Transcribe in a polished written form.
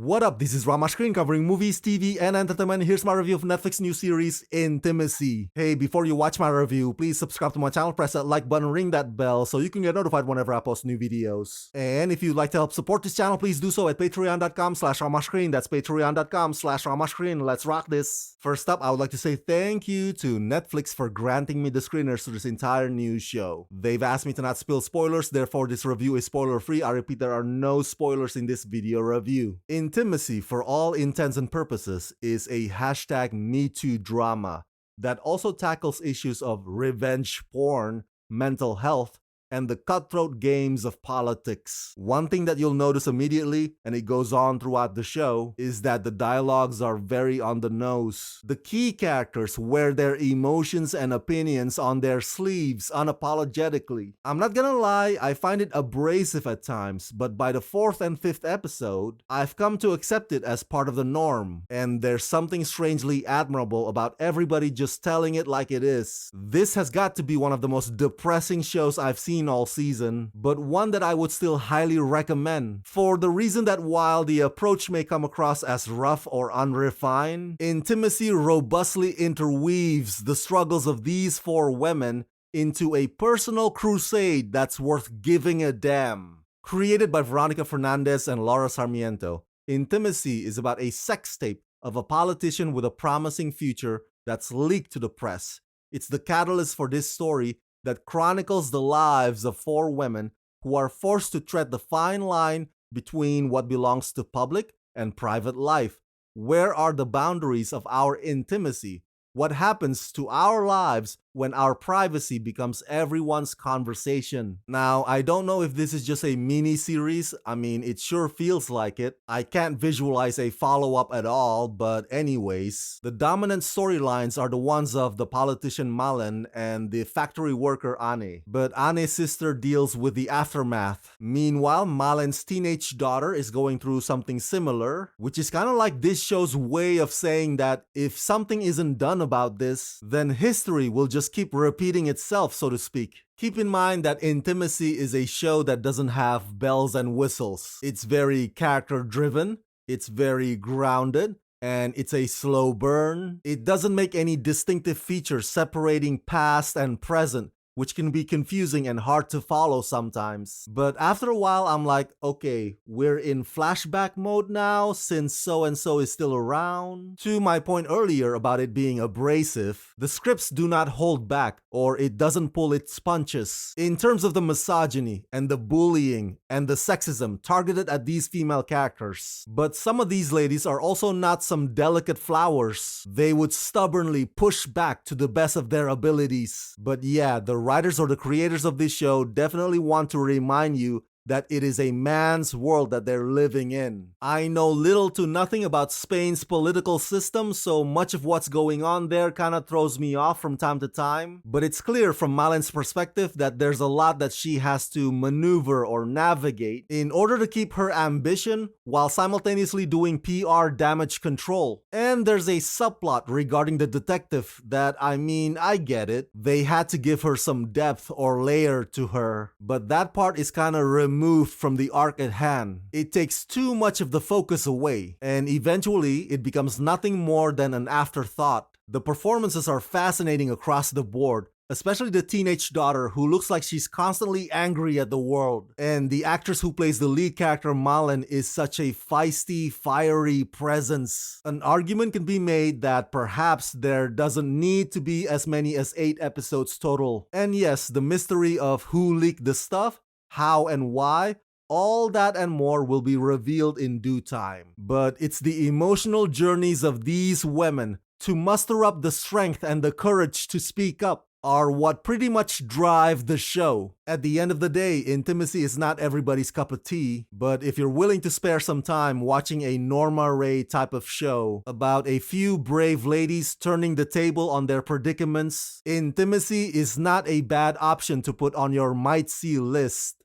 What up, this is Rama Screen covering movies, TV, and entertainment. Here's my review of Netflix new series, Intimacy. Hey, before you watch my review, please subscribe to my channel, press that like button, ring that bell so you can get notified whenever I post new videos. And if you'd like to help support this channel, please do so at patreon.com/ramascreen. That's patreon.com/ramascreen. Let's rock this. First up, I would like to say thank you to Netflix for granting me the screeners to this entire new show. They've asked me to not spill spoilers, therefore this review is spoiler free. I repeat, there are no spoilers in this video review. Intimacy, for all intents and purposes, is a hashtag #MeToo drama that also tackles issues of revenge porn, mental health, and the cutthroat games of politics. One thing that you'll notice immediately, and it goes on throughout the show, is that the dialogues are very on the nose. The key characters wear their emotions and opinions on their sleeves unapologetically. I'm not gonna lie, I find it abrasive at times, but by the 4th and 5th episode, I've come to accept it as part of the norm. And there's something strangely admirable about everybody just telling it like it is. This has got to be one of the most depressing shows I've seen all season, but one that I would still highly recommend, for the reason that while the approach may come across as rough or unrefined, Intimacy robustly interweaves the struggles of these 4 women into a personal crusade that's worth giving a damn. Created by Veronica Fernandez and Laura Sarmiento, Intimacy is about a sex tape of a politician with a promising future that's leaked to the press. It's the catalyst for this story that chronicles the lives of 4 women who are forced to tread the fine line between what belongs to public and private life. Where are the boundaries of our intimacy? What happens to our lives when our privacy becomes everyone's conversation? Now, I don't know if this is just a mini-series. I mean, it sure feels like it. I can't visualize a follow-up at all, but anyways, the dominant storylines are the ones of the politician Malen and the factory worker Ane. But Ane's sister deals with the aftermath. Meanwhile, Malen's teenage daughter is going through something similar, which is kind of like this show's way of saying that if something isn't done about this, then history will just keep repeating itself, so to speak. Keep in mind that Intimacy is a show that doesn't have bells and whistles. It's very character driven, it's very grounded, and it's a slow burn. It doesn't make any distinctive features separating past and present, which can be confusing and hard to follow sometimes. But after a while, I'm like, okay, we're in flashback mode now since so-and-so is still around. To my point earlier about it being abrasive, the scripts do not hold back, or it doesn't pull its punches. In terms of the misogyny and the bullying and the sexism targeted at these female characters. But some of these ladies are also not some delicate flowers. They would stubbornly push back to the best of their abilities. But yeah, the writers or the creators of this show definitely want to remind you that it is a man's world that they're living in. I know little to nothing about Spain's political system, so much of what's going on there kind of throws me off from time to time. But it's clear from Malen's perspective that there's a lot that she has to maneuver or navigate in order to keep her ambition while simultaneously doing PR damage control. And there's a subplot regarding the detective that, I mean, I get it. They had to give her some depth or layer to her, but that part is kind of removed from the arc at hand. It takes too much of the focus away, and eventually it becomes nothing more than an afterthought. The performances are fascinating across the board, especially the teenage daughter who looks like she's constantly angry at the world. And the actress who plays the lead character Malen is such a feisty, fiery presence. An argument can be made that perhaps there doesn't need to be as many as 8 episodes total. And yes, the mystery of who leaked the stuff, how and why, all that and more will be revealed in due time. But it's the emotional journeys of these women to muster up the strength and the courage to speak up are what pretty much drive the show. At the end of the day, Intimacy is not everybody's cup of tea, but if you're willing to spare some time watching a Norma Ray type of show about a few brave ladies turning the table on their predicaments, Intimacy is not a bad option to put on your might-see list.